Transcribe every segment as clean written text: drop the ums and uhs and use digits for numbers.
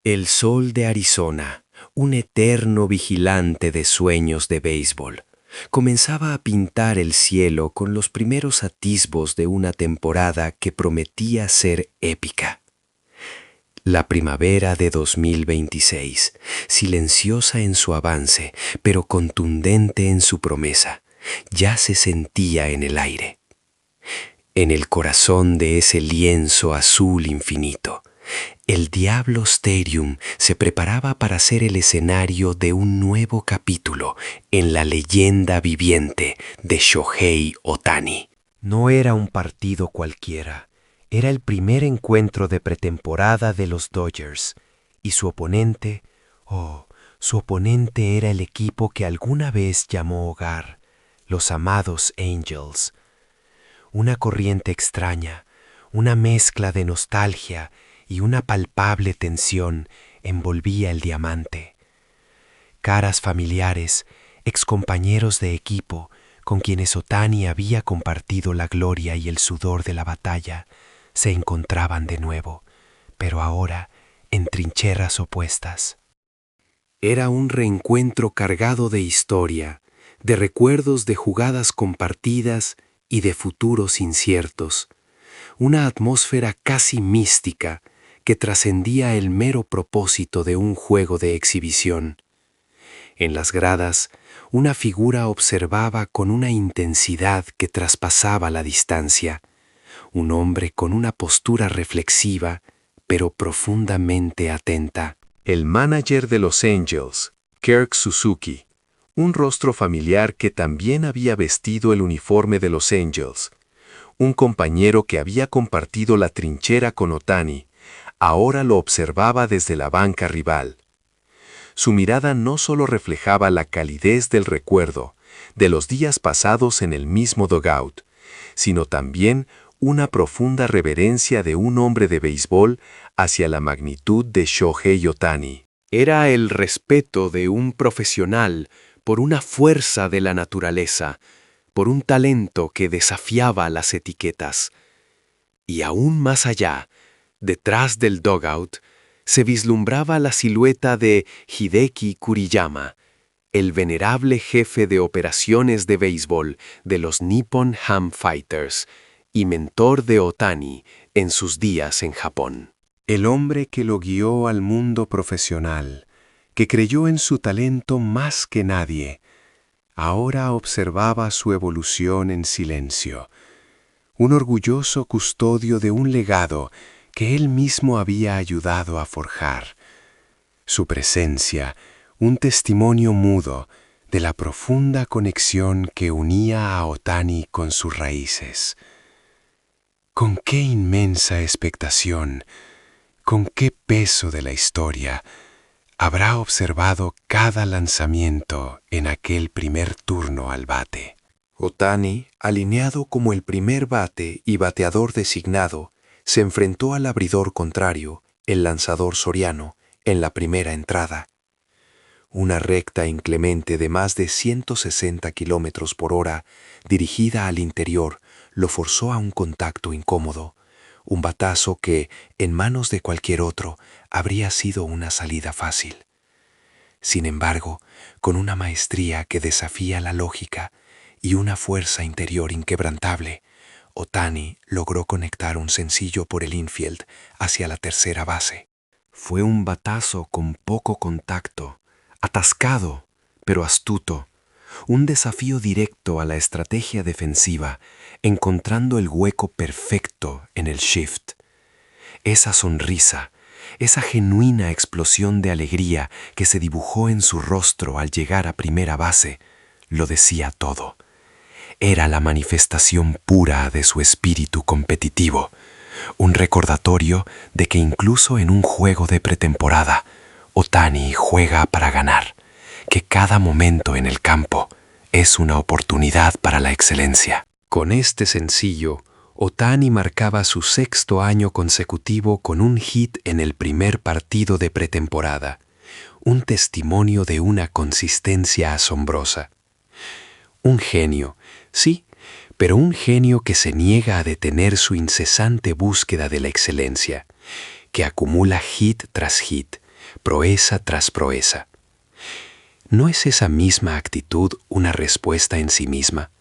El sol de Arizona, un eterno vigilante de sueños de béisbol, comenzaba a pintar el cielo con los primeros atisbos de una temporada que prometía ser épica. La primavera de 2026, silenciosa en su avance, pero contundente en su promesa, ya se sentía en el aire. En el corazón de ese lienzo azul infinito, el Diablo Stadium se preparaba para ser el escenario de un nuevo capítulo en la leyenda viviente de Shohei Ohtani. No era un partido cualquiera, era el primer encuentro de pretemporada de los Dodgers, y su oponente era el equipo que alguna vez llamó hogar, los amados Angels. Una corriente extraña, una mezcla de nostalgia y una palpable tensión envolvía el diamante. Caras familiares, excompañeros de equipo, con quienes Ohtani había compartido la gloria y el sudor de la batalla, se encontraban de nuevo, pero ahora en trincheras opuestas. Era un reencuentro cargado de historia, de recuerdos de jugadas compartidas y de futuros inciertos. Una atmósfera casi mística que trascendía el mero propósito de un juego de exhibición. En las gradas, una figura observaba con una intensidad que traspasaba la distancia. Un hombre con una postura reflexiva, pero profundamente atenta. El manager de los Angels, Kirk Suzuki, un rostro familiar que también había vestido el uniforme de los Angels. Un compañero que había compartido la trinchera con Ohtani, ahora lo observaba desde la banca rival. Su mirada no solo reflejaba la calidez del recuerdo de los días pasados en el mismo dugout, sino también una profunda reverencia de un hombre de béisbol hacia la magnitud de Shohei Ohtani. Era el respeto de un profesional por una fuerza de la naturaleza, por un talento que desafiaba las etiquetas. Y aún más allá, detrás del dugout, se vislumbraba la silueta de Hideki Kuriyama, el venerable jefe de operaciones de béisbol de los Nippon Ham Fighters y mentor de Ohtani en sus días en Japón. El hombre que lo guió al mundo profesional, que creyó en su talento más que nadie, ahora observaba su evolución en silencio. Un orgulloso custodio de un legado que él mismo había ayudado a forjar. Su presencia, un testimonio mudo de la profunda conexión que unía a Ohtani con sus raíces. Con qué inmensa expectación, con qué peso de la historia, habrá observado cada lanzamiento en aquel primer turno al bate. Ohtani, alineado como el primer bate y bateador designado, se enfrentó al abridor contrario, el lanzador soriano, en la primera entrada. Una recta inclemente de más de 160 kilómetros por hora, dirigida al interior, lo forzó a un contacto incómodo, un batazo que, en manos de cualquier otro, habría sido una salida fácil. Sin embargo, con una maestría que desafía la lógica y una fuerza interior inquebrantable, Ohtani logró conectar un sencillo por el infield hacia la tercera base. Fue un batazo con poco contacto, atascado, pero astuto, un desafío directo a la estrategia defensiva, encontrando el hueco perfecto en el shift. Esa sonrisa, esa genuina explosión de alegría que se dibujó en su rostro al llegar a primera base, lo decía todo. Era la manifestación pura de su espíritu competitivo, un recordatorio de que incluso en un juego de pretemporada, Ohtani juega para ganar, que cada momento en el campo es una oportunidad para la excelencia. Con este sencillo, Ohtani marcaba su 6º año consecutivo con un hit en el primer partido de pretemporada, un testimonio de una consistencia asombrosa. Un genio, sí, pero un genio que se niega a detener su incesante búsqueda de la excelencia, que acumula hit tras hit, proeza tras proeza. ¿No es esa misma actitud una respuesta en sí misma,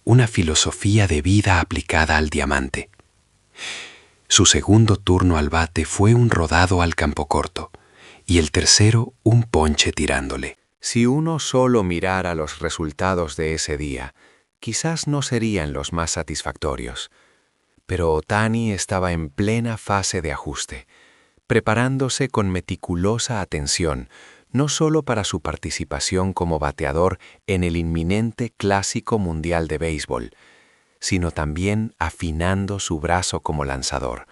una filosofía de vida aplicada al diamante? Su segundo turno al bate fue un rodado al campo corto, y el tercero un ponche tirándole. Si uno solo mirara los resultados de ese día, quizás no serían los más satisfactorios. Pero Ohtani estaba en plena fase de ajuste, preparándose con meticulosa atención, no solo para su participación como bateador en el inminente Clásico Mundial de Béisbol, sino también afinando su brazo como lanzador.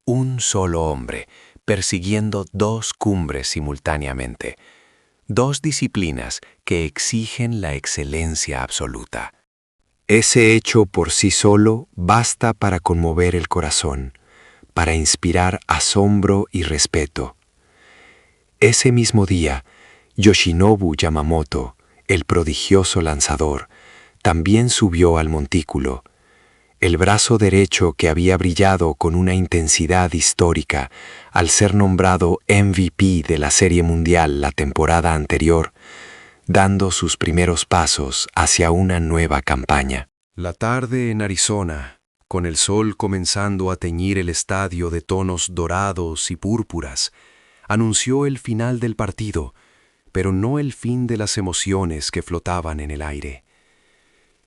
Un solo hombre, persiguiendo dos cumbres simultáneamente, dos disciplinas que exigen la excelencia absoluta. Ese hecho por sí solo basta para conmover el corazón, para inspirar asombro y respeto. Ese mismo día, Yoshinobu Yamamoto, el prodigioso lanzador, también subió al montículo. El brazo derecho que había brillado con una intensidad histórica al ser nombrado MVP de la Serie Mundial la temporada anterior, dando sus primeros pasos hacia una nueva campaña. La tarde en Arizona, con el sol comenzando a teñir el estadio de tonos dorados y púrpuras, anunció el final del partido, pero no el fin de las emociones que flotaban en el aire.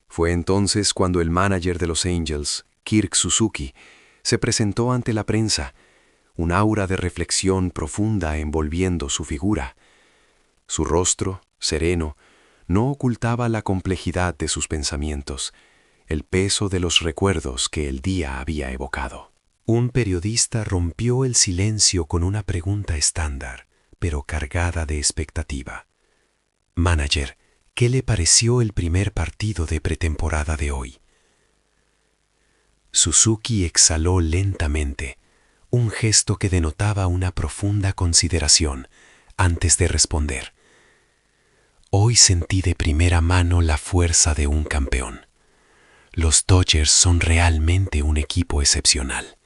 Fue entonces cuando el manager de los Angels, Kirk Suzuki, se presentó ante la prensa, un aura de reflexión profunda envolviendo su figura. Su rostro, sereno, no ocultaba la complejidad de sus pensamientos, el peso de los recuerdos que el día había evocado. Un periodista rompió el silencio con una pregunta estándar, pero cargada de expectativa. Manager, ¿qué le pareció el primer partido de pretemporada de hoy? Suzuki exhaló lentamente, un gesto que denotaba una profunda consideración antes de responder. Hoy sentí de primera mano la fuerza de un campeón. Los Dodgers son realmente un equipo excepcional.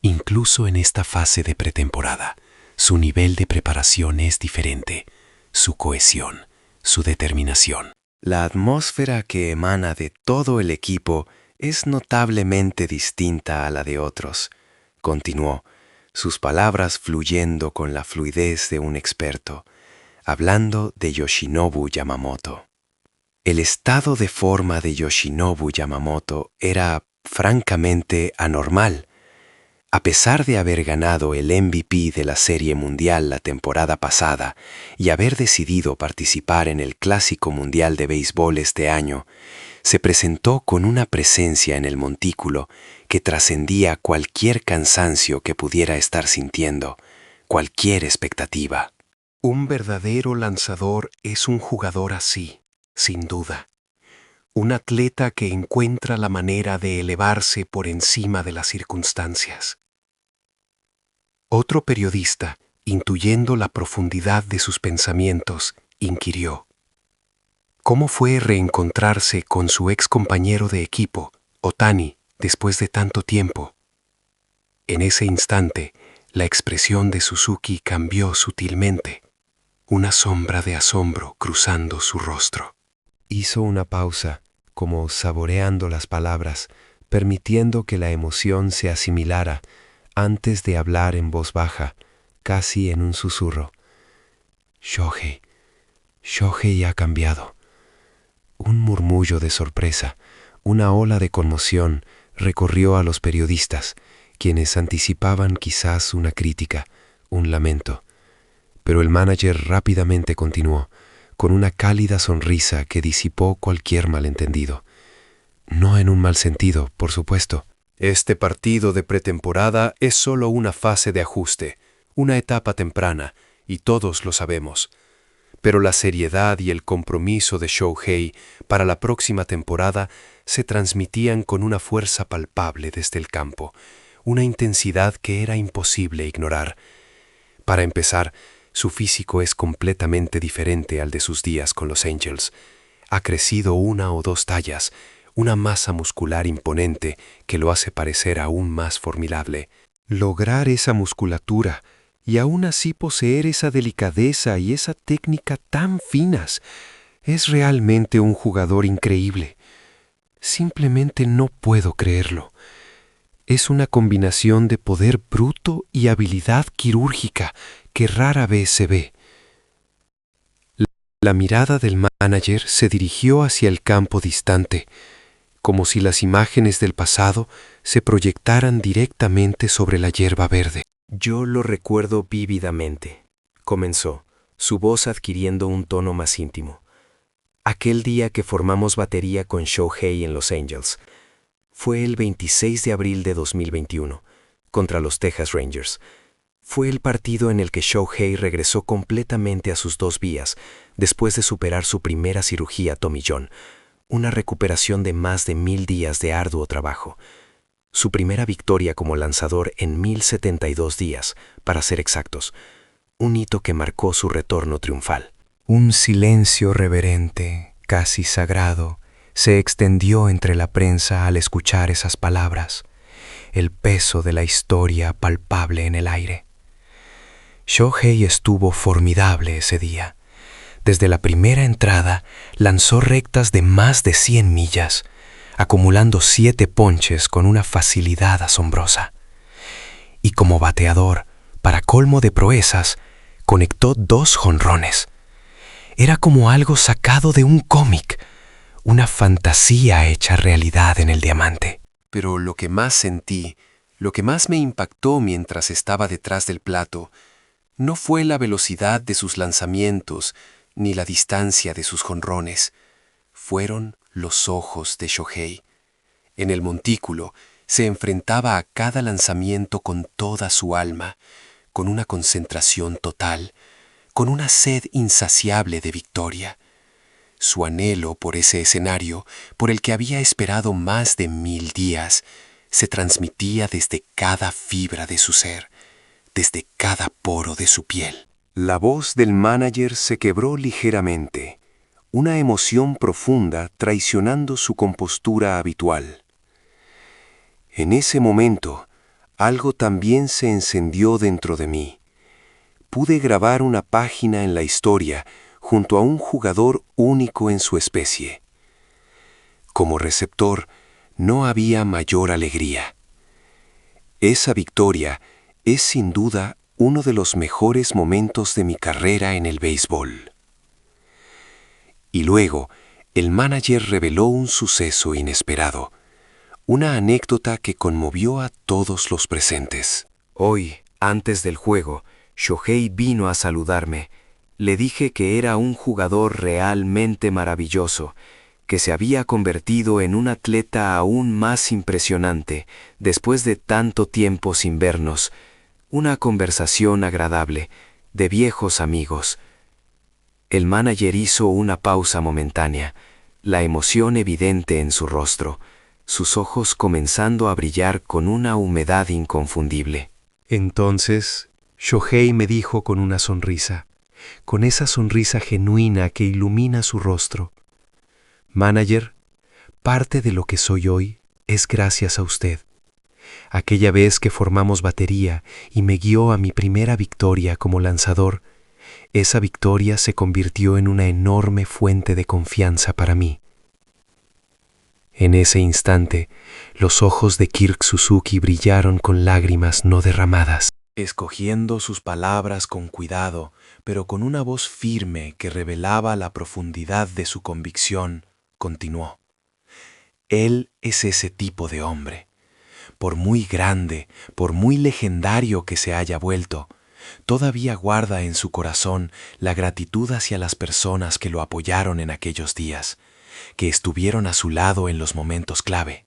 Incluso en esta fase de pretemporada, su nivel de preparación es diferente, su cohesión, su determinación. La atmósfera que emana de todo el equipo es notablemente distinta a la de otros, continuó, sus palabras fluyendo con la fluidez de un experto, hablando de Yoshinobu Yamamoto. El estado de forma de Yoshinobu Yamamoto era francamente anormal. A pesar de haber ganado el MVP de la Serie Mundial la temporada pasada y haber decidido participar en el Clásico Mundial de Béisbol este año, se presentó con una presencia en el montículo que trascendía cualquier cansancio que pudiera estar sintiendo, cualquier expectativa. Un verdadero lanzador es un jugador así, sin duda. Un atleta que encuentra la manera de elevarse por encima de las circunstancias. Otro periodista, intuyendo la profundidad de sus pensamientos, inquirió: ¿cómo fue reencontrarse con su ex compañero de equipo, Ohtani, después de tanto tiempo? En ese instante, la expresión de Suzuki cambió sutilmente, una sombra de asombro cruzando su rostro. Hizo una pausa, como saboreando las palabras, permitiendo que la emoción se asimilara, antes de hablar en voz baja, casi en un susurro. Shohei ha cambiado. Un murmullo de sorpresa, una ola de conmoción recorrió a los periodistas, quienes anticipaban quizás una crítica, un lamento. Pero el manager rápidamente continuó, con una cálida sonrisa que disipó cualquier malentendido. No en un mal sentido, por supuesto. Este partido de pretemporada es solo una fase de ajuste, una etapa temprana, y todos lo sabemos. Pero la seriedad y el compromiso de Shohei para la próxima temporada se transmitían con una fuerza palpable desde el campo, una intensidad que era imposible ignorar. Para empezar, su físico es completamente diferente al de sus días con los Angels. Ha crecido 1 o 2 tallas, una masa muscular imponente que lo hace parecer aún más formidable. Lograr esa musculatura, Y aún así poseer esa delicadeza y esa técnica tan finas. Es realmente un jugador increíble. Simplemente no puedo creerlo. Es una combinación de poder bruto y habilidad quirúrgica que rara vez se ve. La mirada del manager se dirigió hacia el campo distante, como si las imágenes del pasado se proyectaran directamente sobre la hierba verde. Yo lo recuerdo vívidamente, comenzó, su voz adquiriendo un tono más íntimo. Aquel día que formamos batería con Shohei en Los Angels. Fue el 26 de abril de 2021, contra los Texas Rangers. Fue el partido en el que Shohei regresó completamente a sus dos vías, después de superar su primera cirugía Tommy John, una recuperación de más de 1000 días de arduo trabajo. Su primera victoria como lanzador en 1072 días, para ser exactos, un hito que marcó su retorno triunfal. Un silencio reverente, casi sagrado, se extendió entre la prensa al escuchar esas palabras, el peso de la historia palpable en el aire. Shohei estuvo formidable ese día. Desde la primera entrada lanzó rectas de más de 100 millas, acumulando 7 ponches con una facilidad asombrosa. Y como bateador, para colmo de proezas, conectó 2 jonrones. Era como algo sacado de un cómic, una fantasía hecha realidad en el diamante. Pero lo que más sentí, lo que más me impactó mientras estaba detrás del plato, no fue la velocidad de sus lanzamientos ni la distancia de sus jonrones. Fueron los ojos de Shohei. En el montículo se enfrentaba a cada lanzamiento con toda su alma, con una concentración total, con una sed insaciable de victoria. Su anhelo por ese escenario, por el que había esperado más de 1000 días, se transmitía desde cada fibra de su ser, desde cada poro de su piel. La voz del manager se quebró ligeramente, una emoción profunda traicionando su compostura habitual. En ese momento, algo también se encendió dentro de mí. Pude grabar una página en la historia junto a un jugador único en su especie. Como receptor, no había mayor alegría. Esa victoria es sin duda uno de los mejores momentos de mi carrera en el béisbol. Y luego, el manager reveló un suceso inesperado, una anécdota que conmovió a todos los presentes. Hoy, antes del juego, Shohei vino a saludarme. Le dije que era un jugador realmente maravilloso, que se había convertido en un atleta aún más impresionante después de tanto tiempo sin vernos. Una conversación agradable, de viejos amigos. El manager hizo una pausa momentánea, la emoción evidente en su rostro, sus ojos comenzando a brillar con una humedad inconfundible. Entonces, Shohei me dijo con una sonrisa, con esa sonrisa genuina que ilumina su rostro: Manager, parte de lo que soy hoy es gracias a usted. Aquella vez que formamos batería y me guió a mi primera victoria como lanzador, esa victoria se convirtió en una enorme fuente de confianza para mí. En ese instante, los ojos de Kirk Suzuki brillaron con lágrimas no derramadas. Escogiendo sus palabras con cuidado, pero con una voz firme que revelaba la profundidad de su convicción, continuó: Él es ese tipo de hombre. Por muy grande, por muy legendario que se haya vuelto, todavía guarda en su corazón la gratitud hacia las personas que lo apoyaron en aquellos días, que estuvieron a su lado en los momentos clave.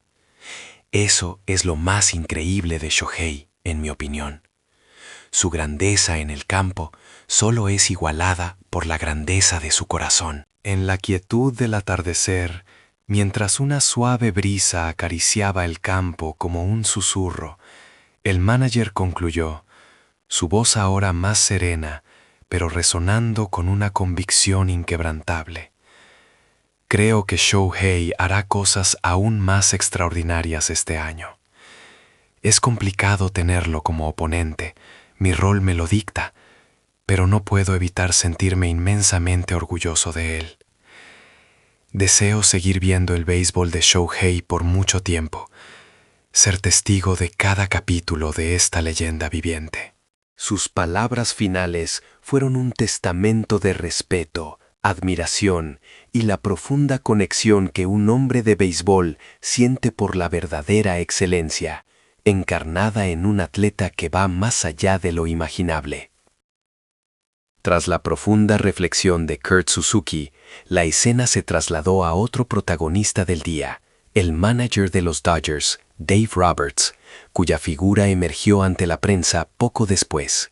Eso es lo más increíble de Shohei, en mi opinión. Su grandeza en el campo solo es igualada por la grandeza de su corazón. En la quietud del atardecer, mientras una suave brisa acariciaba el campo como un susurro, el manager concluyó, su voz ahora más serena, pero resonando con una convicción inquebrantable: Creo que Shohei hará cosas aún más extraordinarias este año. Es complicado tenerlo como oponente, Mi rol me lo dicta, pero no puedo evitar sentirme inmensamente orgulloso de él. Deseo seguir viendo el béisbol de Shohei por mucho tiempo, ser testigo de cada capítulo de esta leyenda viviente. Sus palabras finales fueron un testamento de respeto, admiración y la profunda conexión que un hombre de béisbol siente por la verdadera excelencia, encarnada en un atleta que va más allá de lo imaginable. Tras la profunda reflexión de Kurt Suzuki, la escena se trasladó a otro protagonista del día, el manager de los Dodgers, Dave Roberts, cuya figura emergió ante la prensa poco después.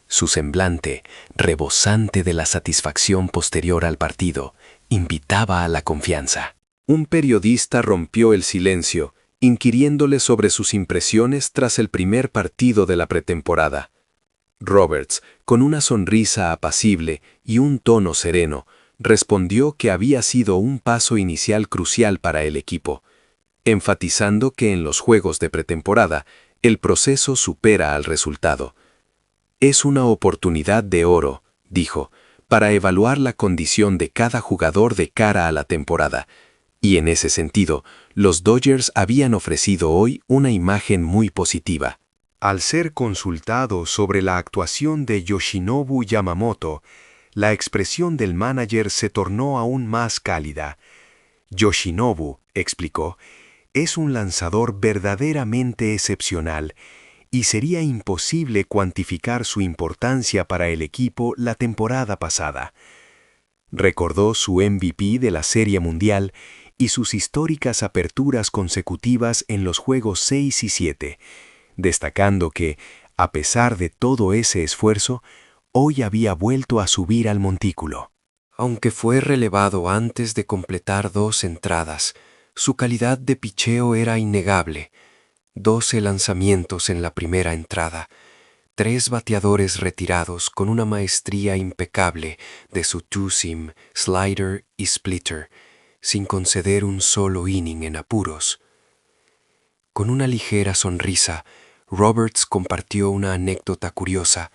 Su semblante, rebosante de la satisfacción posterior al partido, invitaba a la confianza. Un periodista rompió el silencio, inquiriéndole sobre sus impresiones tras el primer partido de la pretemporada. Roberts, con una sonrisa apacible y un tono sereno, respondió que había sido un paso inicial crucial para el equipo, enfatizando que en los juegos de pretemporada el proceso supera al resultado. Es una oportunidad de oro, dijo, para evaluar la condición de cada jugador de cara a la temporada, y en ese sentido, los Dodgers habían ofrecido hoy una imagen muy positiva. Al ser consultado sobre la actuación de Yoshinobu Yamamoto, la expresión del manager se tornó aún más cálida. Yoshinobu, explicó, es un lanzador verdaderamente excepcional y sería imposible cuantificar su importancia para el equipo la temporada pasada. Recordó su MVP de la Serie Mundial y sus históricas aperturas consecutivas en los juegos 6 y 7, destacando que, a pesar de todo ese esfuerzo, hoy había vuelto a subir al montículo. Aunque fue relevado antes de completar 2 entradas, su calidad de picheo era innegable. 12 lanzamientos en la primera entrada, 3 bateadores retirados con una maestría impecable de su two-seam, slider y splitter, sin conceder un solo inning en apuros. Con una ligera sonrisa, Roberts compartió una anécdota curiosa.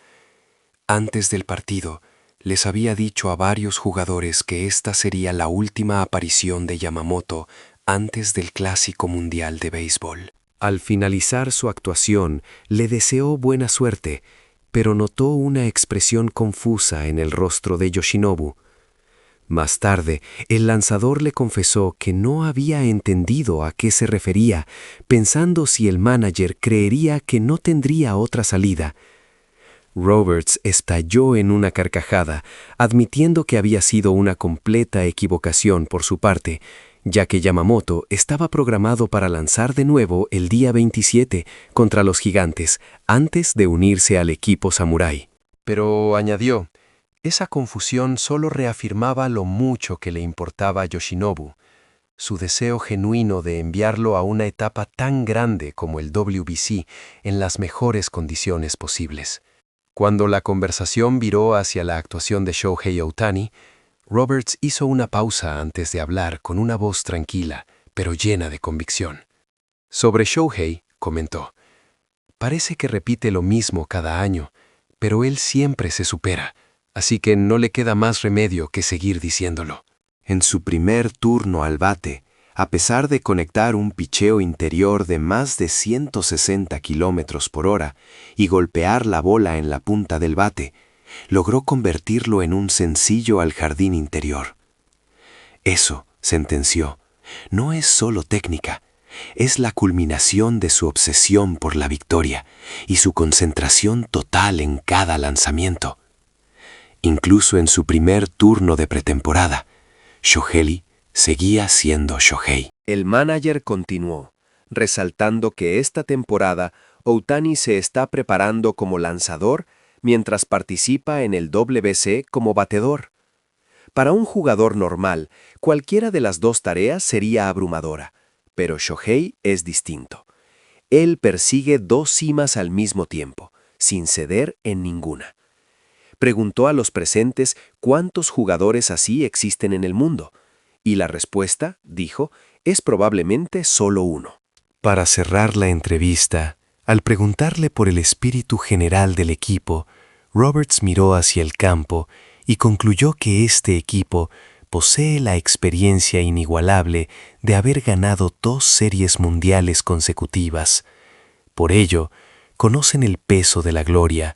Antes del partido, les había dicho a varios jugadores que esta sería la última aparición de Yamamoto antes del Clásico Mundial de Béisbol. Al finalizar su actuación, le deseó buena suerte, pero notó una expresión confusa en el rostro de Yoshinobu. Más tarde, el lanzador le confesó que no había entendido a qué se refería, pensando si el manager creería que no tendría otra salida. Roberts estalló en una carcajada, admitiendo que había sido una completa equivocación por su parte, ya que Yamamoto estaba programado para lanzar de nuevo el día 27 contra los Gigantes, antes de unirse al equipo samurái. Pero, añadió, esa confusión solo reafirmaba lo mucho que le importaba a Yoshinobu, su deseo genuino de enviarlo a una etapa tan grande como el WBC en las mejores condiciones posibles. Cuando la conversación viró hacia la actuación de Shohei Ohtani, Roberts hizo una pausa antes de hablar con una voz tranquila, pero llena de convicción. Sobre Shohei, comentó, parece que repite lo mismo cada año, pero él siempre se supera, así que no le queda más remedio que seguir diciéndolo. En su primer turno al bate, a pesar de conectar un picheo interior de más de 160 kilómetros por hora y golpear la bola en la punta del bate, logró convertirlo en un sencillo al jardín interior. Eso, sentenció, no es solo técnica, es la culminación de su obsesión por la victoria y su concentración total en cada lanzamiento. Incluso en su primer turno de pretemporada, Shohei seguía siendo Shohei. El manager continuó, resaltando que esta temporada Ohtani se está preparando como lanzador mientras participa en el WBC como bateador. Para un jugador normal, cualquiera de las dos tareas sería abrumadora, pero Shohei es distinto. Él persigue 2 cimas al mismo tiempo, sin ceder en ninguna. Preguntó a los presentes cuántos jugadores así existen en el mundo, y la respuesta, dijo, es probablemente solo uno. Para cerrar la entrevista, Al preguntarle por el espíritu general del equipo, Roberts miró hacia el campo y concluyó que este equipo posee la experiencia inigualable de haber ganado 2 series mundiales consecutivas. Por ello, conocen el peso de la gloria,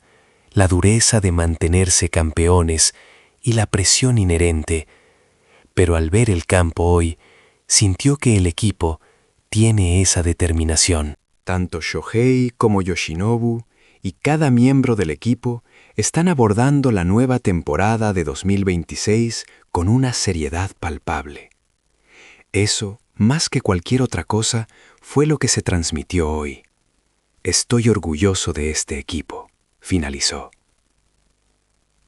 la dureza de mantenerse campeones y la presión inherente. Pero al ver el campo hoy, sintió que el equipo tiene esa determinación. Tanto Shohei como Yoshinobu y cada miembro del equipo están abordando la nueva temporada de 2026 con una seriedad palpable. Eso, más que cualquier otra cosa, fue lo que se transmitió hoy. Estoy orgulloso de este equipo, finalizó.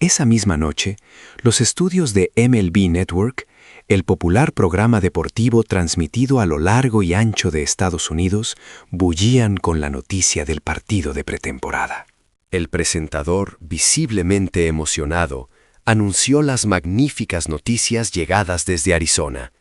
Esa misma noche, los estudios de MLB Network, el popular programa deportivo transmitido a lo largo y ancho de Estados Unidos, bullían con la noticia del partido de pretemporada. El presentador, visiblemente emocionado, anunció las magníficas noticias llegadas desde Arizona.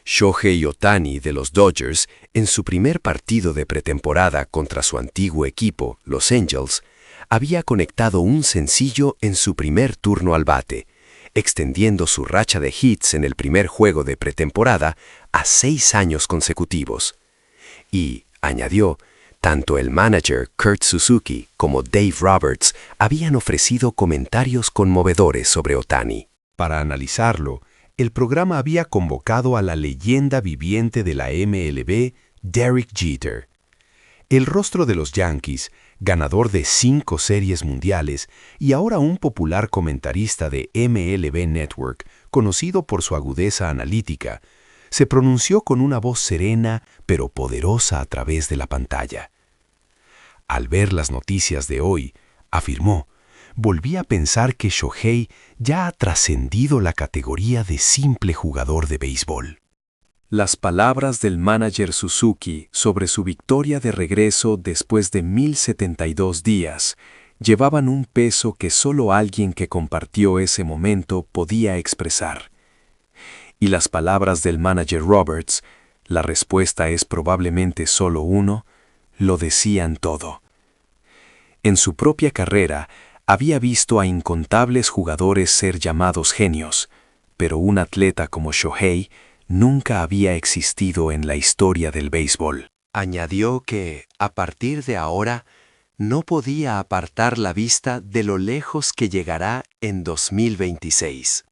Shohei Ohtani de los Dodgers, en su primer partido de pretemporada contra su antiguo equipo, los Angels, había conectado un sencillo en su primer turno al bate, extendiendo su racha de hits en el primer juego de pretemporada a 6 años consecutivos. Y, añadió, tanto el manager Kurt Suzuki como Dave Roberts habían ofrecido comentarios conmovedores sobre Ohtani. Para analizarlo, el programa había convocado a la leyenda viviente de la MLB, Derek Jeter. El rostro de los Yankees, ganador de 5 series mundiales y ahora un popular comentarista de MLB Network, conocido por su agudeza analítica, se pronunció con una voz serena pero poderosa a través de la pantalla. Al ver las noticias de hoy, afirmó, volví a pensar que Shohei ya ha trascendido la categoría de simple jugador de béisbol. Las palabras del manager Suzuki sobre su victoria de regreso después de 1072 días llevaban un peso que solo alguien que compartió ese momento podía expresar. Y las palabras del manager Roberts, la respuesta es probablemente solo uno, lo decían todo. En su propia carrera, había visto a incontables jugadores ser llamados genios, pero un atleta como Shohei nunca había existido en la historia del béisbol. Añadió que, a partir de ahora, no podía apartar la vista de lo lejos que llegará en 2026.